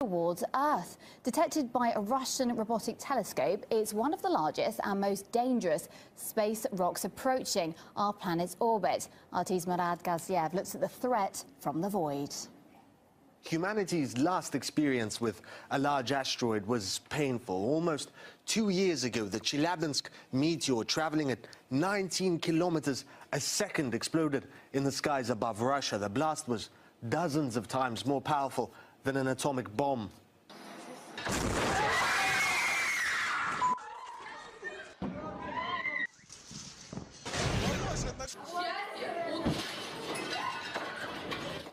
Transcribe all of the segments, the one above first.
towards Earth. Detected by a Russian robotic telescope, it's one of the largest and most dangerous space rocks approaching our planet's orbit. RT's Murad Gaziev looks at the threat from the void. Humanity's last experience with a large asteroid was painful. Almost 2 years ago, the Chelyabinsk meteor, traveling at 19 kilometers a second, exploded in the skies above Russia. The blast was dozens of times more powerful than an atomic bomb.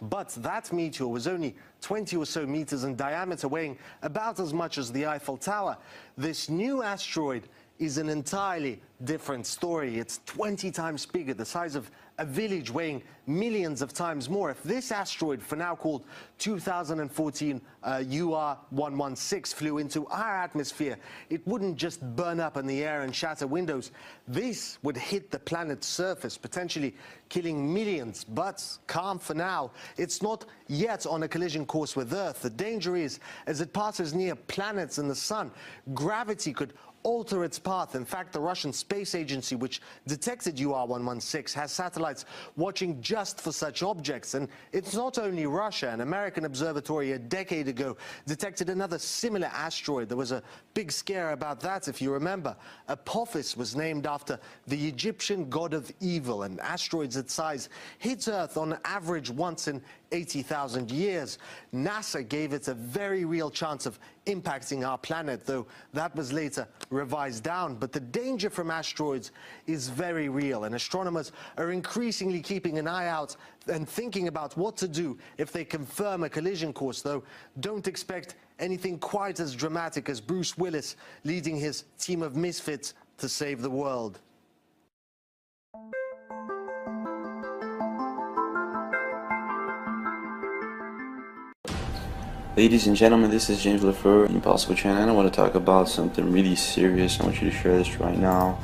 But that meteor was only 20 or so meters in diameter, weighing about as much as the Eiffel Tower. This new asteroid is an entirely different story. It's 20 times bigger, the size of a village, weighing millions of times more. If this asteroid, for now called 2014 UR116, flew into our atmosphere, it wouldn't just burn up in the air and shatter windows. This would hit the planet's surface, potentially killing millions. But calm for now. It's not yet on a collision course with Earth. The danger is, as it passes near planets and the sun, gravity could alter its path. In fact, the Russian space agency, which detected UR116, has satellites watching just for such objects. And it's not only Russia. An American observatory a decade ago detected another similar asteroid. There was a big scare about that, if you remember. Apophis was named after the Egyptian god of evil, and asteroids its size hit Earth on average once in 80,000 years. NASA gave it a very real chance of impacting our planet, though that was later revised down. But the danger from asteroids is very real, and astronomers are increasingly keeping an eye out and thinking about what to do if they confirm a collision course, though don't expect anything quite as dramatic as Bruce Willis leading his team of misfits to save the world. Ladies and gentlemen, this is James Lefeur, Impossible Channel, and I want to talk about something really serious. I want you to share this right now.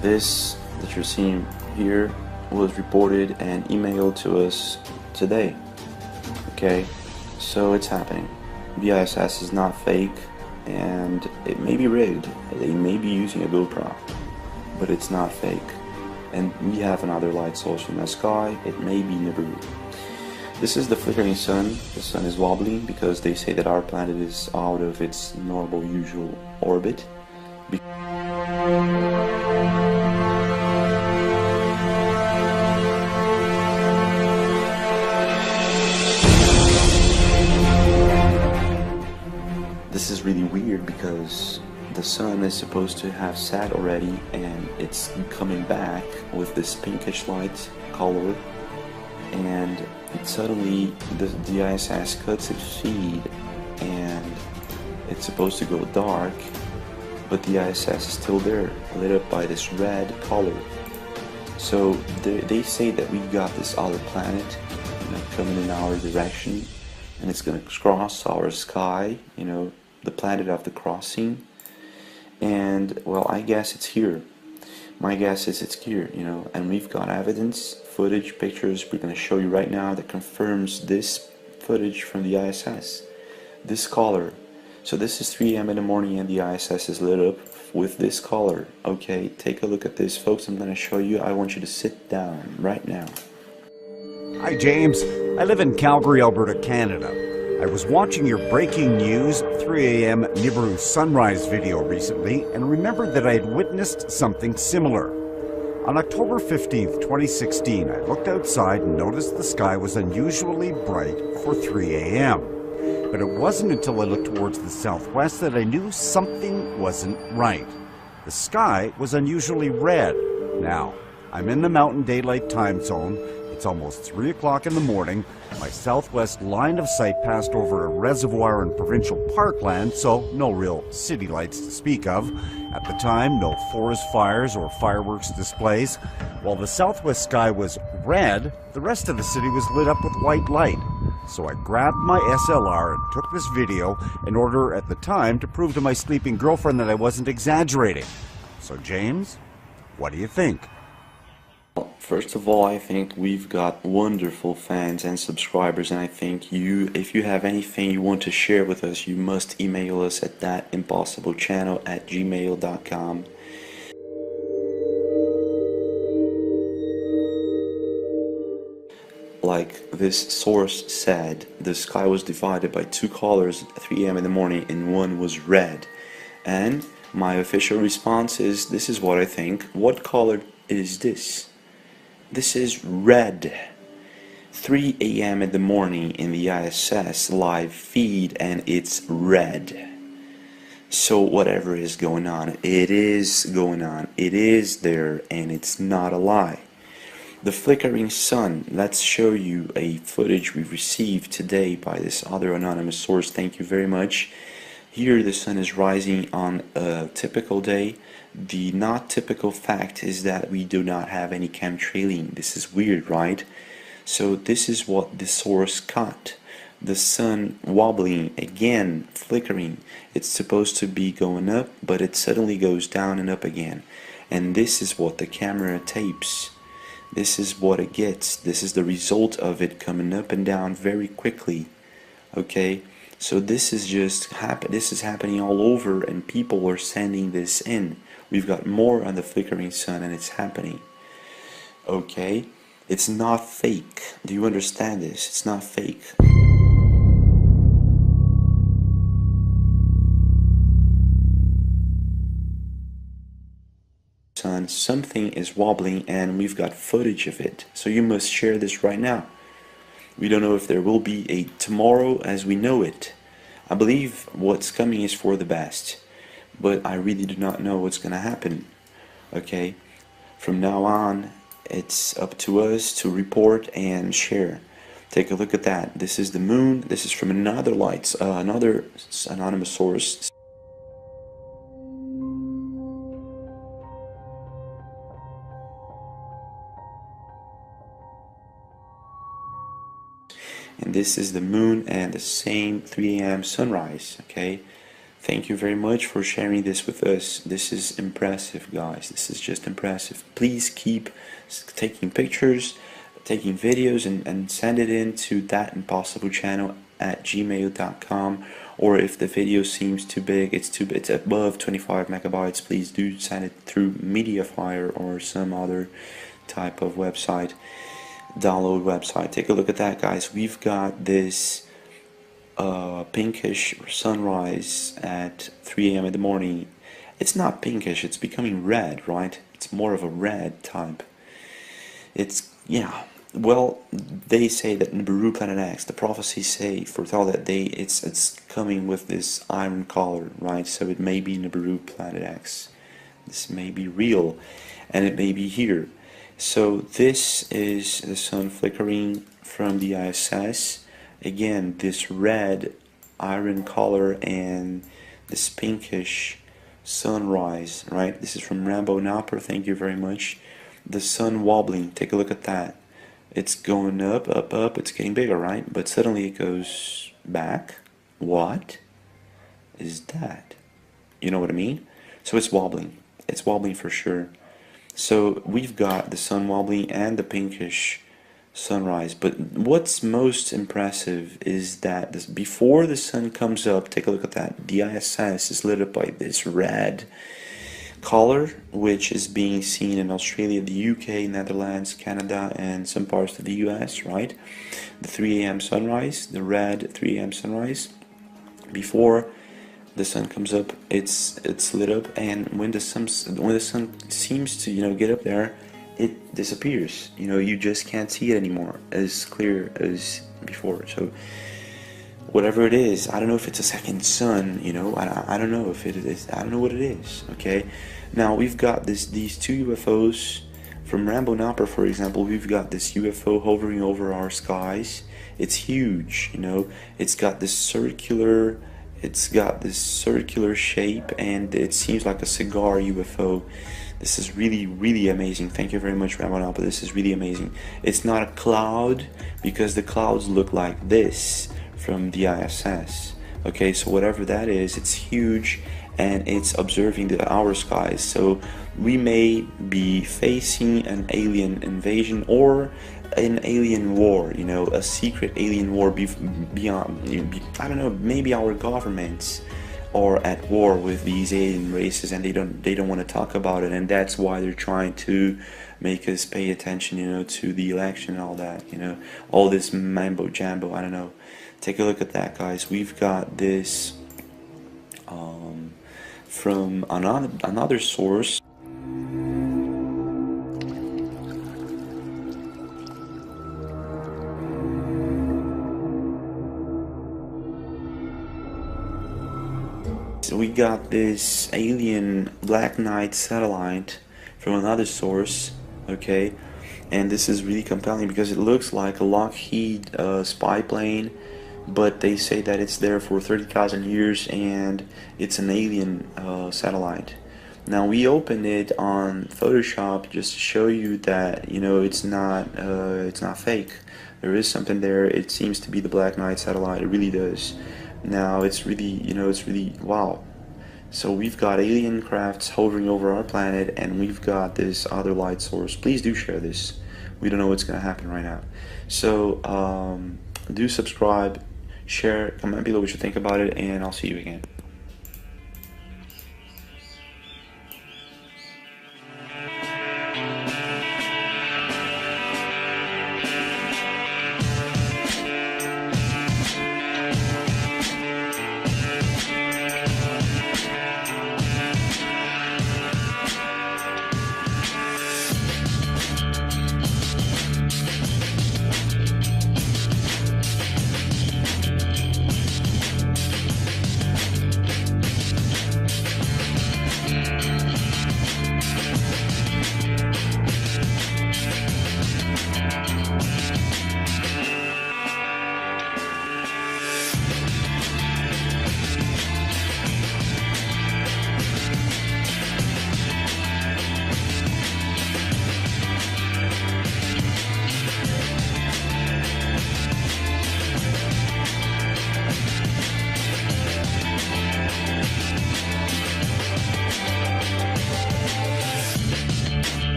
This that you're seeing here was reported and emailed to us today. Okay, so it's happening. The ISS is not fake, and it may be rigged. They may be using a GoPro, but it's not fake. And we have another light source in the sky. It may be Nibiru. This is the flickering sun. The sun is wobbling because they say that our planet is out of its normal, usual orbit. This is really weird because the sun is supposed to have set already, and it's coming back with this pinkish light color, and suddenly the ISS cuts its feed and it's supposed to go dark, but the ISS is still there, lit up by this red color. So they say that we got this other planet, coming in our direction, and it's going to cross our sky, the planet of the crossing. And well, I guess it's here. My guess is it's here, and we've got evidence, footage, pictures we're going to show you right now that confirms this footage from the ISS. This color. So this is 3 AM in the morning and the ISS is lit up with this color. Okay, take a look at this, folks. I'm going to show you. I want you to sit down right now. Hi, James. I live in Calgary, Alberta, Canada. I was watching your breaking news 3 AM Nibiru sunrise video recently and remembered that I had witnessed something similar. On October 15th, 2016, I looked outside and noticed the sky was unusually bright for 3 AM. But it wasn't until I looked towards the southwest that I knew something wasn't right. The sky was unusually red. Now, I'm in the Mountain Daylight Time Zone. It's almost 3 o'clock in the morning. My southwest line of sight passed over a reservoir in provincial parkland, so no real city lights to speak of. At the time, no forest fires or fireworks displays. While the southwest sky was red, the rest of the city was lit up with white light. So I grabbed my SLR and took this video in order at the time to prove to my sleeping girlfriend that I wasn't exaggerating. So James, what do you think? First of all, I think we've got wonderful fans and subscribers, and I think if you have anything you want to share with us, you must email us at thatimpossiblechannel@gmail.com. Like this source said, the sky was divided by two colors at 3 a.m. in the morning, and one was red. And my official response is, this is what I think. What color is this? This is red. 3 a.m. in the morning in the ISS live feed, and it's red. So whatever is going on, it is going on. It is there, and it's not a lie. The flickering sun, let's show you a footage we received today by this other anonymous source. Thank you very much. Here the sun is rising on a typical day. The not typical fact is that we do not have any chemtrailing. This is weird, right? So this is what the source caught. The sun wobbling, again, flickering. It's supposed to be going up, but it suddenly goes down and up again. And this is what the camera tapes. This is what it gets. This is the result of it coming up and down very quickly. Okay, so this is just this is happening all over, and people are sending this in. We've got more on the flickering sun, and it's happening. Okay, it's not fake. Do you understand this? It's not fake. Sun, something is wobbling, and we've got footage of it, so you must share this right now. We don't know if there will be a tomorrow as we know it. I believe what's coming is for the best, but I really do not know what's gonna happen. Okay, from now on it's up to us to report and share. Take a look at that. This is the moon. This is from another another anonymous source. And this is the moon and the same 3 a.m. sunrise. Okay, thank you very much for sharing this with us. This is impressive, guys. This is just impressive. Please keep taking pictures, taking videos, and send it in to thatimpossiblechannel@gmail.com. or if the video seems too big, it's above 25 megabytes, please do send it through Mediafire or some other type of website, download website. Take a look at that, guys. We've got this pinkish sunrise at 3 a.m. in the morning. It's not pinkish, it's becoming red, right? It's more of a red type. It's, yeah, well, they say that Nibiru Planet X, the prophecies foretell that it's coming with this iron color, right? So it may be Nibiru Planet X. This may be real, and it may be here. So this is the sun flickering from the ISS. Again, this red iron color and this pinkish sunrise, right? This is from Rambo Napper, thank you very much. The sun wobbling, take a look at that. It's going up, up, up, it's getting bigger, right? But suddenly it goes back. What is that? You know what I mean? So it's wobbling for sure. So we've got the sun wobbling and the pinkish sunrise, but what's most impressive is that before the sun comes up, take a look at that, the ISS is lit up by this red color, which is being seen in Australia, the UK, Netherlands, Canada, and some parts of the US, right? The 3 a.m. sunrise, the red 3 a.m. sunrise, before the sun comes up, it's lit up, and when the sun seems to, you know, get up there, it disappears. You know, you just can't see it anymore as clear as before. So whatever it is, I don't know if it's a second sun, you know, I don't know if it is, I don't know what it is. Okay, now we've got these two UFOs from Rambo Napper, for example. We've got this UFO hovering over our skies. It's huge, you know, it's got this circular shape, and it seems like a cigar UFO. This is really, really amazing. Thank you very much, Ramon, but this is really amazing. It's not a cloud, because the clouds look like this from the ISS, Okay, so whatever that is, it's huge, and it's observing our skies. So we may be facing an alien invasion or an alien war, you know, a secret alien war beyond, I don't know, maybe our governments are at war with these alien races, and they don't want to talk about it, and that's why they're trying to make us pay attention, you know, to the election and all that, you know, all this mambo jambo. I don't know. Take a look at that, guys. We've got this from another source. So we got this alien Black Knight satellite from another source, okay, and this is really compelling because it looks like a Lockheed spy plane, but they say that it's there for 30,000 years and it's an alien satellite. Now we opened it on Photoshop just to show you that, you know, it's not fake. There is something there. It seems to be the Black Knight satellite. It really does. Now it's really, you know, it's really wow. So we've got alien crafts hovering over our planet, and we've got this other light source. Please do share this. We don't know what's going to happen right now. So do subscribe, share, comment below what you think about it, and I'll see you again.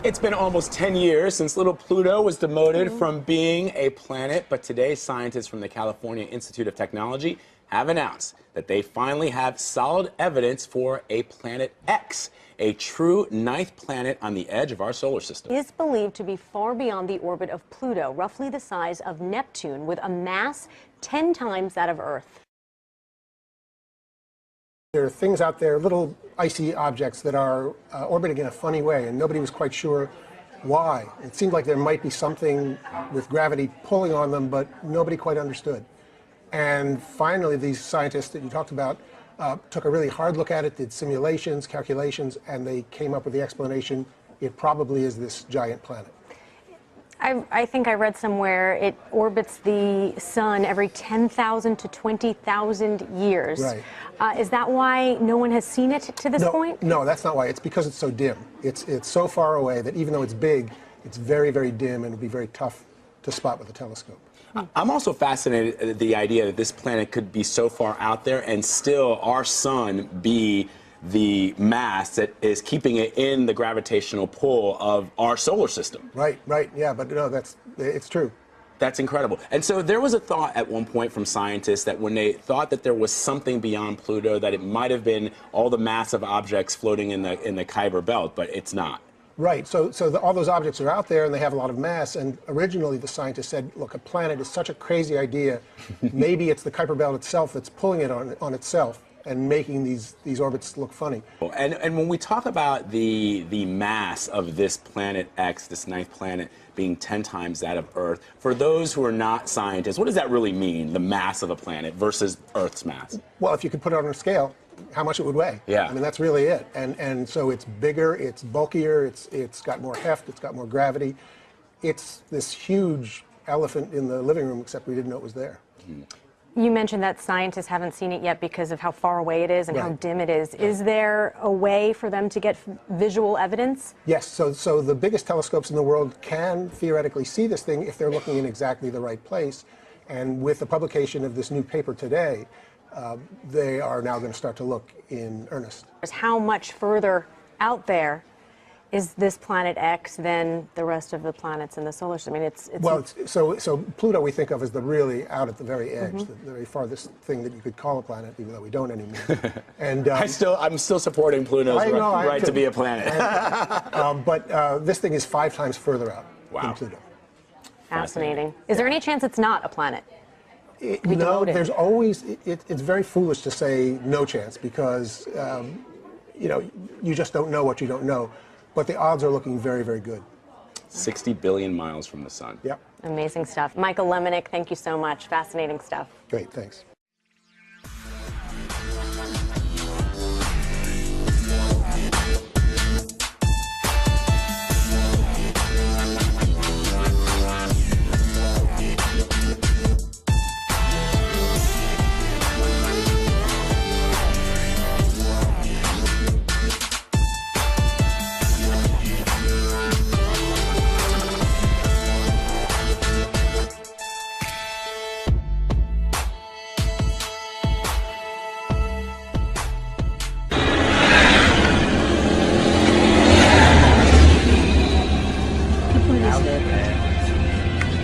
It's been almost 10 years since little Pluto was demoted from being a planet, but today scientists from the California Institute of Technology have announced that they finally have solid evidence for a planet X, a true ninth planet on the edge of our solar system. It is believed to be far beyond the orbit of Pluto, roughly the size of Neptune, with a mass 10 times that of Earth. There are things out there, little icy objects that are orbiting in a funny way, and nobody was quite sure why. It seemed like there might be something with gravity pulling on them, but nobody quite understood. And finally, these scientists that you talked about took a really hard look at it, did simulations, calculations, and they came up with the explanation: it probably is this giant planet. I think I read somewhere it orbits the sun every 10,000 to 20,000 years. Right. Is that why no one has seen it to this point? No, that's not why. It's because it's so dim. It's so far away that even though it's big, it's very, very dim, and it'll be very tough to spot with a telescope. I'm also fascinated at the idea that this planet could be so far out there and still our sun be the mass that is keeping it in the gravitational pull of our solar system. Right, yeah, but no, it's true. That's incredible. And so there was a thought at one point from scientists that when they thought that there was something beyond Pluto, that it might have been all the massive objects floating in the Kuiper Belt, but it's not. Right, so all those objects are out there and they have a lot of mass, and originally the scientists said, look, a planet is such a crazy idea, maybe it's the Kuiper Belt itself that's pulling it on itself and making these orbits look funny. And when we talk about the mass of this planet X, this ninth planet, being 10 times that of Earth, for those who are not scientists, what does that really mean, the mass of a planet versus Earth's mass? Well, if you could put it on a scale, how much it would weigh. Yeah. I mean, that's really it. And so it's bigger, it's bulkier, it's got more heft, it's got more gravity. It's this huge elephant in the living room, except we didn't know it was there. You mentioned that scientists haven't seen it yet because of how far away it is and how Right. dim it is. Is there a way for them to get visual evidence? Yes, so the biggest telescopes in the world can theoretically see this thing if they're looking in exactly the right place. And with the publication of this new paper today, they are now going to start to look in earnest. How much further out there is this planet X than the rest of the planets in the solar system? I mean, so Pluto we think of as the really out at the very edge, the very farthest thing that you could call a planet, even though we don't anymore. And I'm still supporting Pluto's right to be a planet. But this thing is 5 times further out than Pluto. fascinating. Is there any chance it's not a planet? No, there's always. It's very foolish to say no chance because you just don't know what you don't know. But the odds are looking very, very good. 60 billion miles from the sun. Yep. Amazing stuff. Michael Lemonick, thank you so much. Fascinating stuff. Great, thanks.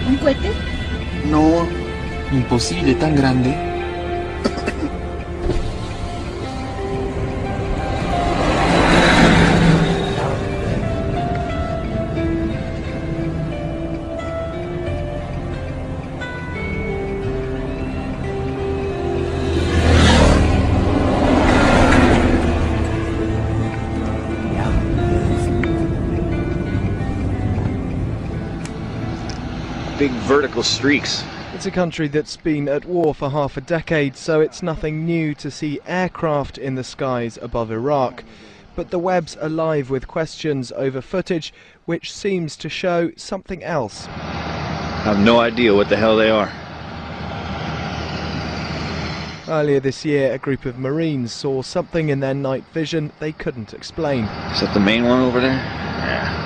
¿Un cohete? No, imposible, tan grande. Big vertical streaks. It's a country that's been at war for half a decade, so it's nothing new to see aircraft in the skies above Iraq. But the web's alive with questions over footage which seems to show something else. I have no idea what the hell they are. Earlier this year, a group of Marines saw something in their night vision they couldn't explain. Is that the main one over there? Yeah.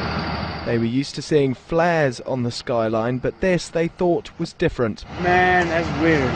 They were used to seeing flares on the skyline, but this they thought was different. Man, that's weird.